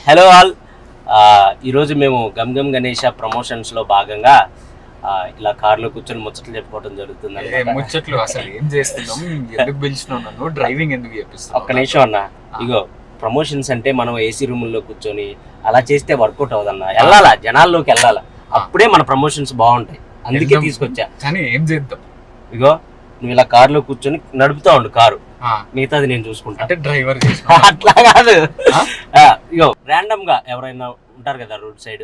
Hello all, ఈరోజు మేము gum Gam Ganesha ప్రమోషన్స్లో భాగంగా ఇలా కార్లో కూర్చొని ముచ్చట్లు చెప్పుకోవడం జరుగుతుంది. ముచ్చట్లు అసలు ఏం చేస్తున్నాం, ఎందుకు పిలిచినావు నన్ను, డ్రైవింగ్ ఎందుకు చేపిస్తావు? ఒక్క నిమిషం అన్న, ఇగో ప్రమోషన్స్ అంటే మనం ఏసీ రూముల్లో కూర్చొని అలా చేస్తే వర్కౌట్ అవ్వదన్న. వెళ్ళాలా, జనాల్లోకి వెళ్ళాలా, అప్పుడే మన ప్రమోషన్స్ బాగుంటాయి. అందుకే తీసుకొచ్చా. కానీ ఏం చేద్దాం, ఇగో నువ్వు ఇలా కార్లో కూర్చొని నడుపుతా ఉండు కారు, మిగతాది నేను చూసుకుంటా. అంటే డ్రైవర్ అట్లా కాదు, ఇగో ర్యాండమ్ గా ఎవరైనా ఉంటారు కదా రోడ్ సైడ్,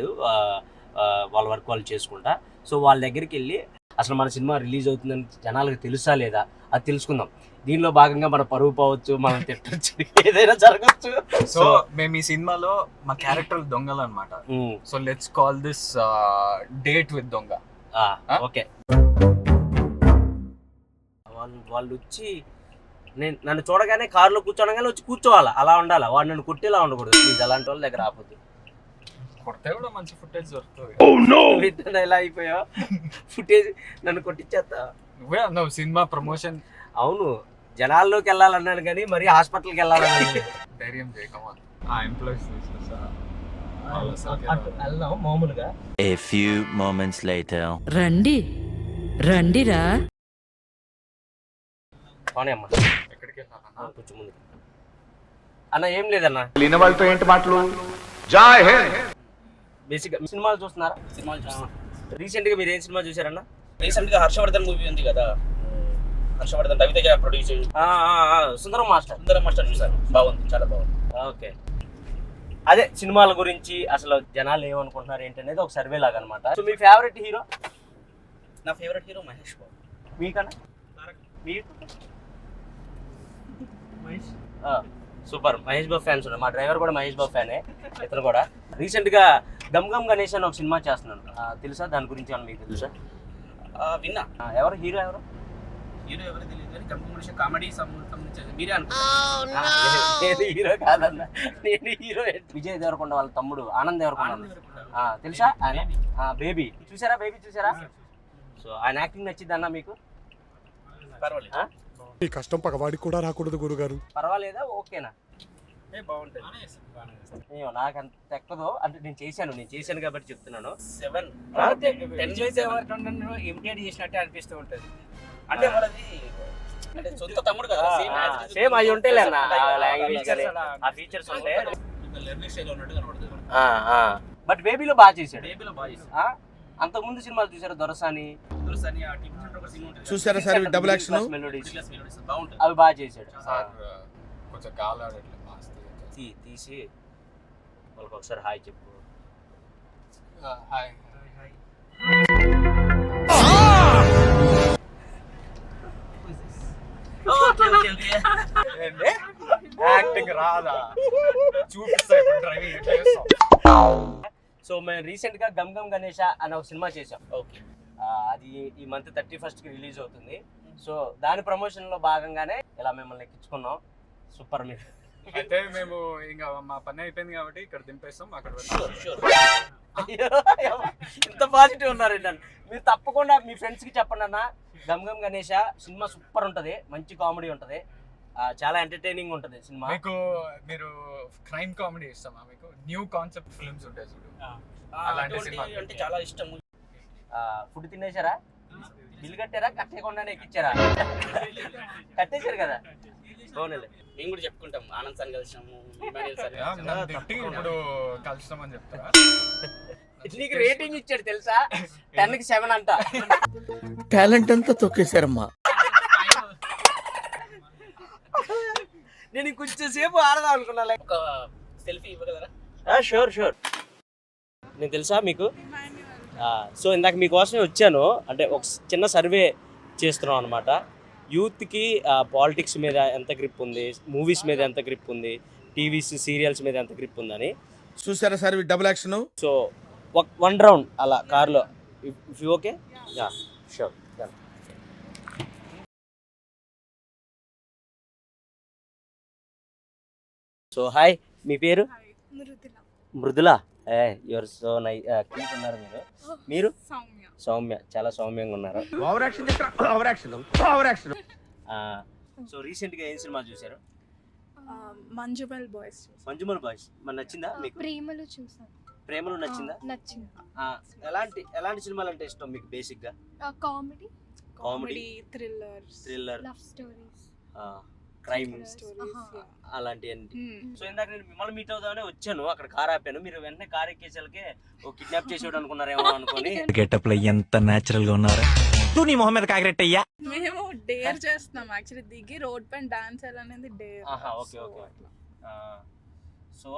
వాళ్ళ వర్క్ వాళ్ళు చేసుకుంటా. సో వాళ్ళ దగ్గరికి వెళ్ళి అసలు మన సినిమా రిలీజ్ అవుతుందని జనాలకు తెలుసా లేదా అది తెలుసుకుందాం. దీనిలో భాగంగా మన పరువు పోవచ్చు, మనం తిట్టచ్చు, ఏదైనా జరగచ్చు. సో మేము ఈ సినిమాలో మా క్యారెక్టర్ దొంగలు అనమాట. So let's call this date with దొంగ. ఓకే, వాళ్ళు వచ్చి నన్ను చూడగానే కారులో కూర్చోనగానే వచ్చి కూర్చోవాలా, అలా ఉండాలా. వాడు నన్ను కొట్టేలా ఉండకూడదు ప్లీజ్. అలాంటి వాళ్ళ దగ్గర ఆపొద్దు. కొడితే కూడా మంచి ఫుటేజ్ దొరుకుతుంది. ఎలా అయిపోయావు, ఫుటేజ్ నన్ను కొట్టించేస్తా. నువ్వే అన్నావు సినిమా ప్రమోషన్. అవును, జనాల్లోకి వెళ్ళాలన్నాను కానీ మరి హాస్పిటల్కి వెళ్ళాలన్నాను. ధైర్యం చేయకమా ఆ ఎంప్లాయీస్ వెళ్దాం మామూలుగా. A few moments later. రండి రండిరా. అమ్మా ఎక్కడికి వెళ్ళాలన్నా? కొంచెం ముందు అన్న. ఏం లేదన్నా, లేని వాళ్ళతో ఏంటి మాటలు? జై హింద్. బేసిక్ సినిమాలు చూస్తున్నారా? సినిమాలు చూస్తాం. రీసెంట్ గా మీరు ఏం సినిమా చూసారన్నా? రీసెంట్ గా హర్షవర్ధన్ మూవీ ఉంది కదా, హర్షవర్ధన్ రవితేజ ప్రొడ్యూస్ సుందరం మాస్టర్. సుందరం మాస్టర్ చూసారు, బాగుంది, చాలా బాగుంది. ఓకే, అదే సినిమాల గురించి అసలు జనాలు ఏమనుకుంటున్నారు ఏంటనేది ఒక సర్వే లాగా అనమాట. సో మీ ఫేవరెట్ హీరో? నా ఫేవరెట్ హీరో మహేష్ బాబు. మీకన్నా? మీకు? సూపర్, మహేష్ బాబు ఫ్యాన్స్ ఉన్నారు. మా డ్రైవర్ కూడా మహేష్ బాబు ఫ్యానే, ఇతను కూడా. రీసెంట్ గా గమ్ గమ్ గణేష్ అని ఒక సినిమా చేస్తున్నాను, తెలుసా? దాని గురించి ఏమన్నా మీకు తెలుసా? విన్నా. ఎవరు హీరో? ఎవరు హీరో ఎవరు తెలియదు కానీ గమ్ గమ్ కామెడీ సంబంధించి మీరే అనుకుంటున్నారు. హీరో కాదన్న, నేను హీరో. విజయ్ దేవరకొండ వాళ్ళ తమ్ముడు ఆనంద్ దేవరకొండ, తెలుసా? ఆయన బేబీ చూసారా? బేబీ చూసారా? సో ఆయన యాక్టింగ్ నచ్చింది అన్న మీకు? పర్వాలేదు. ఈ కష్టం పగవాడికి కూడా రాకూడదు గురుగారు. పర్వాలేదా? ఓకేనా? బాగుంటుంది. నాకు అంత ఎక్కదు అంటే, నేను చేశాను కాబట్టి చెప్తున్నాను. 7 ఇమిటేట్ చేసినట్టే అనిపిస్తూ ఉంటుంది. అంటే వాళ్ళది అంటే సొంత తమ్ముడు కదా, సేమ్ అవి ఉంటాయి అన్న, లాంగ్వేజ్ కానీ ఆ ఫీచర్స్ ఉంటాయి. లెర్నింగ్ స్టైల్ ఉన్నట్టు కనబడుతుంది. బట్ బేబీలో బాగా చేశాడు. బేబీలో బాగా చేశాడు. అంతకు ముందు సినిమాలు చూసారు? దొరసాని చూసారా సార్ డబుల్ యాక్షన్ బాగుంటుంది, అవి బాగా చేశాడు. కొంచెం గాలాడట్లేదు తీసి వాళ్ళకి ఒకసారి హాయ్ చెప్పు. హాయ్. యాక్టింగ్ రాదా? చూపిస్తా డ్రైవింగ్ ఎట్లా చేస్తాం. సో మేము రీసెంట్ గా గమ్ గమ్ గణేష అనే ఒక సినిమా చేసాం. ఓకే, అది ఈ మంత్ 31st కి రిలీజ్ అవుతుంది. సో దాని ప్రమోషన్ లో భాగంగానే ఇలా మిమ్మల్ని ఎక్కించుకున్నాం. సూపర్. మీరు అయితే మేము ఇంకా మా పని అయిపోయింది కాబట్టి ఇక్కడ దింపేస్తాం, అక్కడ ఇంత పాజిటివ్ ఉన్నారండి. మీరు తప్పకుండా మీ ఫ్రెండ్స్ కి చెప్పండి అన్న, గమ్ గమ్ గణేష సినిమా సూపర్ ఉంటది, మంచి కామెడీ ఉంటది, చాలా ఎంటర్టైనింగ్ ఉంటది సినిమా. మీకు మీరు క్రైమ్ కామెడీ ఇస్తామా? మీకు న్యూ కాన్సెప్ట్ ఫిల్మ్స్ ఉంటాయి చూడు, అలాంటి సినిమా అంటే చాలా ఇష్టం. ఫుడ్ తినేశారా? బిల్ కట్టారా? కట్టేయకుండానే ఎక్కిచ్చారా? కట్టేశారు కదా. బాగుంది. మేము కూడా చెప్పుకుంటాం, ఆనంద్ సార్ కలిసాము, ఇప్పుడు కలుస్తామని చెప్తారా? నీకు రేటింగ్ ఇచ్చాడు తెలుసా, 10కి 7 అంట. టాలెంట్ అంతా తొక్కేశారమ్మా. నేను కొంచెం సేపు ఆడదాం అనుకున్నా. ఒక సెల్ఫీ ఇవ్వగలరా? షూర్. నేను తెలుసా మీకు? సో ఇందాక మీకోసమే వచ్చాను. అంటే ఒక చిన్న సర్వే చేస్తున్నాం అనమాట. యూత్కి పాలిటిక్స్ మీద ఎంత గ్రిప్ ఉంది, మూవీస్ మీద ఎంత గ్రిప్ ఉంది, టీవీస్ సీరియల్స్ మీద ఎంత గ్రిప్ ఉందని. చూసారా sir double action? So 1 round అలా కార్లో, if you okay? Sure. So hi, మీ పేరు? Mridula. Your so nice, cute ఉన్నారు మీరు. సౌమ్య, చాలా సౌమ్యంగా ఉన్నారు. Over action. సో రీసెంట్గా ఏం సినిమా చూసారు? మంజుమల్ బాయ్స్ మంజుమల్ బాయ్స్ మన నచ్చిందా మీకు? ప్రేమలు చూసాను. ప్రేమలో నచ్చిందా? నచ్చింది. ఎలాంటి సినిమాలు అంటే ఇష్టం మీకు బేసిక్ గా? Comedy, comedy, thriller love stories, crime stories. అలాంటివి. సో ఇందాక నేను మిమ్మల్ని మీట్ అవుదామనే వచ్చాను, అక్కడ కార్ ఆపాను, మీరు వెంటనే కార్ ఎక్కేసరికి ఓ కిడ్నాప్ చేసేవాడు అనుకున్నారేమో అనుకొని. గెటప్ లో ఎంత నేచురల్ గా ఉన్నారా తూ నీ మొహం మీద కాకిరెట్టయ్యా. మేము డేర్ చేస్తున్నాం యాక్చువల్లీ, దిగి రోడ్ పైన డాన్స్ అనేది dare. Okay okay. So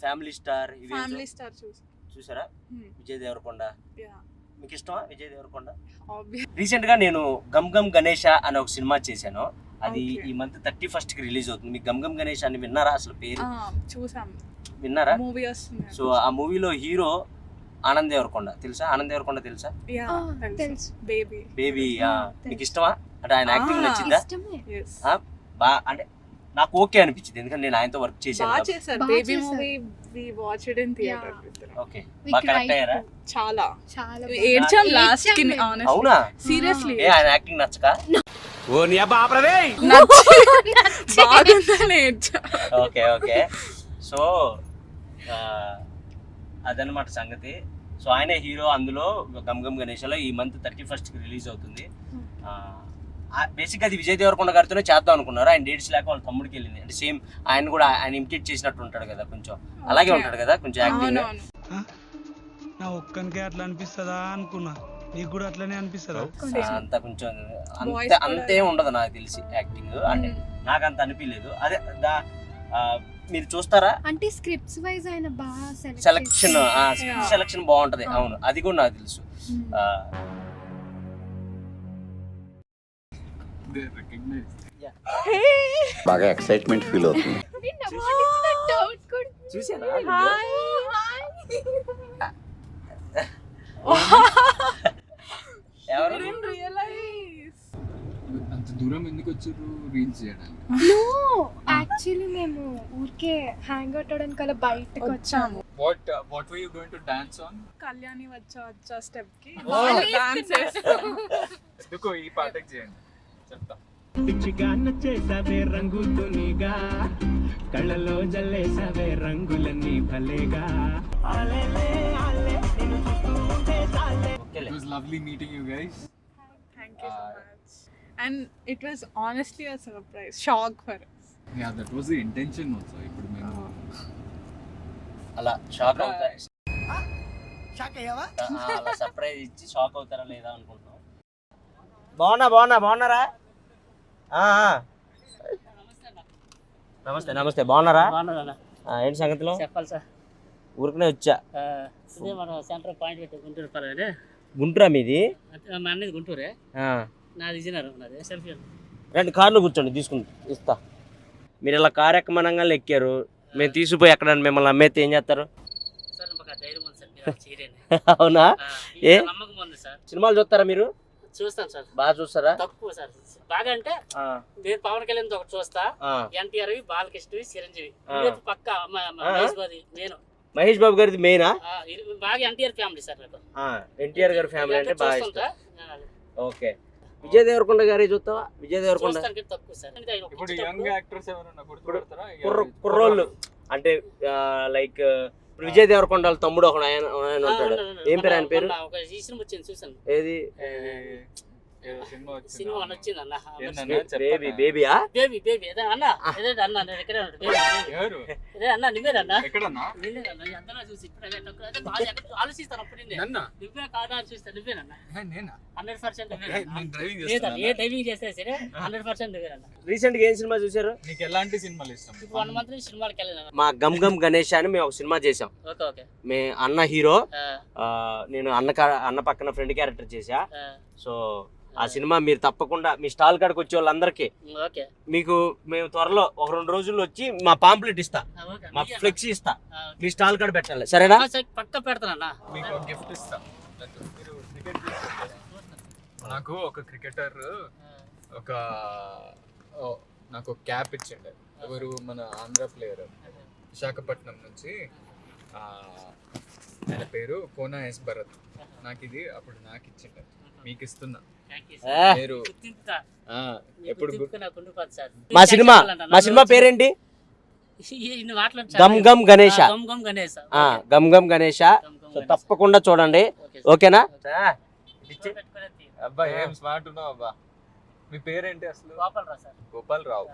family star చూసారా? విజయ్ దేవరకొండ మీకు ఇష్టమా? విజయ్ దేవరకొండ. రీసెంట్ గా నేను గమ్ గమ్ గణేష అనే ఒక సినిమా చేశాను, అది ఈ మంత్ 31st కి రిలీజ్ అవుతుంది. మీకు గమ్ గమ్ గణేష్ అని విన్నారా? అసలు పేరు చూసాం, విన్నారా? మూవీ వస్తుంది. సో ఆ మూవీలో హీరో ఆనంద్ దేవరకొండ. తెలుసా? ఆనంద్ దేవరకొండ తెలుసా? తెలుసు. బేబీ మీకు ఇష్టమా? అంటే ఆయన యాక్టింగ్ నచ్చిందా? అంటే నాకు ఓకే అనిపించింది, ఎందుకంటే నేను ఆయనతో వర్క్ చేశాను. Baby movie we watched in theatre. Okay, బాగా కనెక్ట్ అయ్యారా? చాలా చాలా ఏడ్చాం లాస్ట్ కి. అవునా? సీరియస్లీ ఆయన యాక్టింగ్ నచ్చక? బాగుందని ఏడ్చా. Okay okay. సో అదనమాట సంగతి. సో ఆయనే హీరో అందులో గమ్ గమ్ గణేష్లో. ఈ మంత్ 31st కి రిలీజ్ అవుతుంది. బేసిక్గా అది విజయ్ దేవరకొండ గారితోనే చేద్దాం అనుకున్నారు, ఆయన డేట్స్ లేక వాళ్ళ తమ్ముడికి వెళ్ళింది. అంటే సేమ్ ఆయన కూడా ఆయన ఇమిటేట్ చేసినట్టు ఉంటాడు కదా, కొంచెం అలాగే ఉంటాడు కదా కొంచెం యాక్టింగ్. నా ఒక్కనికే అట్లా అనిపిస్తుందా అనుకున్నా, నీకు కూడా అట్లనే అనిపిస్తుందా? అంత కొంచెం అంతే ఉండదు నాకు తెలిసి యాక్టింగ్, అంటే నాకు అంత అనిపించలేదు. అదే మీరు చూస్తారా అంటే స్క్రిప్ట్స్ వైజ్ ఆయన బాగా సెలక్షన్ బాగుంటది. అవును, అది కూడా నాకు తెలుసు. బాగా ఎక్సైట్మెంట్ ఫీల్ అవుతుంది. అంత దూరం ఎందుకు వచ్చారు రీల్స్ చేయడానికి? యాక్చువల్లీ మేము ఊరికే హ్యాంగ్ అవుట్ అవడానికి అలా బయటకు వచ్చాము. What were you going to dance on? Kalyani వచ్చా స్టెప్ కి డాన్స్ ఎందుకు ఈ పాటకి చేయండి చెప్తా. పిచ్చిగాన్న చేసావే రంగుతునిగా, కళ్ళలో జల్లేసావే రంగులన్నీ భలేగా. It was lovely meeting you guys. Thank you so much. And it was honestly a surprise, shock for us. Yeah, that was the intention also. ఇప్పుడు మేము అలా షాక్ అవుతారా? అలా సర్ప్రైజ్ ఇచ్చి షాక్ అవుతారా లేదా అనుకుంటున్నాం. బాగున్నారా? నమస్తే బాగున్నారా? ఏంటి సంగతిలో? చెప్పాలి సార్, ఊరికనే వచ్చా. ఇదే మన సెంటర్ పాయింట్ పెట్టి గుంటూరు పర్వాలేదు. గుంటూరా మీది? మా అన్నది గుంటూరే, నాది విజయనగరం. నాది సెల్ఫీ. రెండు కార్లు కూర్చోండి, తీసుకుంటా ఇస్తా. మీరు ఇలా కారు ఎక్కమనంగా ఎక్కారు, మేము తీసుకుపోయి ఎక్కడానికి మిమ్మల్ని అమ్మేస్తే ఏం చేస్తారు? సార్ మాకు ధైర్యం ఉంది సార్, మీరు చేయలేండి. అవునా? ఏ నమ్మకం ఉంది సార్. సినిమాలు చూస్తారా మీరు? చూస్తాను సార్. బాగా చూస్తారా? తక్కువ సార్, బాగా అంటే నేను పవన్ కళ్యాణ్ ఒకటి చూస్తా, ఎన్టీఆర్, బాలకృష్ణ, చిరంజీవి, పక్క మహేష్ బాబు గారిది మెయినా? బాగా ఎన్టీఆర్ ఫ్యామిలీ సార్. ఎన్టీఆర్ గారి ఫ్యామిలీ అంటే బాగా ఇష్టం. ఓకే. విజయ్ దేవరకొండ గారి చూస్తావా? విజయ్ దేవరకొండ ఇప్పుడు యంగ్ యాక్టర్స్ ఎవరైనా గుర్తుపడతారా? కుర్రోళ్ళు అంటే లైక్ విజయ్ దేవరకొండ తమ్ముడు ఒక ఆయన ఉంటాడు, ఏం పేరు ఆయన పేరు? ఏది సినిమా వచ్చింది అన్న, బేబీ అన్న నువ్వేనన్నా చూసి ఆలోచిస్తాను అప్పుడు నువ్వే కాదా అని చూస్తా. నువ్వేనన్నా 100% ఏ డ్రైవింగ్ చేస్తే సరే 100% నువ్వేనన్నా. రీసెంట్ గా ఏం సినిమా చూసారు? నీకు ఎలాంటి సినిమాలు ఇష్టం? 1 month నుంచి సినిమాలకి వెళ్ళాను. మా గమ్ గమ్ గణేష్ అని మేము ఒక సినిమా చేసాం. మే అన్న హీరో, నేను అన్న పక్కన ఫ్రెండ్ క్యారెక్టర్ చేసా. సో ఆ సినిమా మీరు తప్పకుండా మీ స్టాల్ కాడికి వచ్చే వాళ్ళందరికీ మీకు మేము త్వరలో ఒక 2 రోజుల్లో వచ్చి మా పాంప్లెట్ ఇస్తా, మా ఫ్లెక్సీ ఇస్తా, మీ స్టాల్ కాడ పెట్టాలి, సరేనా? పక్క పెడతానన్నా. మీకు ఒక గిఫ్ట్ ఇస్తా. నాకు ఒక క్రికెటర్ నాకు ఒక క్యాప్ ఇచ్చిండే. ఎవరు? మన ఆంధ్ర ప్లేయర్, విశాఖపట్నం నుంచి. ఆయన పేరు కోనా ఎస్ భరత్. నాకు ఇది అప్పుడు నాకు ఇచ్చిండే, మీకు ఇస్తున్నా. Thank you, A, sir. మీరు గుర్తింపుతా. మీ ఎప్పుడు గుర్తింపుకు నాకు ఉండిపోదు, సార్. మా సినిమా పేరేంటి? ఇన్ని మాటలు గమ్ గమ్ గణేష. గమ్ గమ్ గణేష. గమ్ గమ్ గణేష. గమ్ గమ్ సో గణేష. తప్పకుండా చూడండి. ఓకే, ఓకేనా? పెట్టుకునే తీరు. అబ్బా ఏం స్మార్ట్ ఉన్నావు అబ్బా. మీ పేరేంటి అసలు? గోపాలరావు, సార్. గోపాల్ రావు.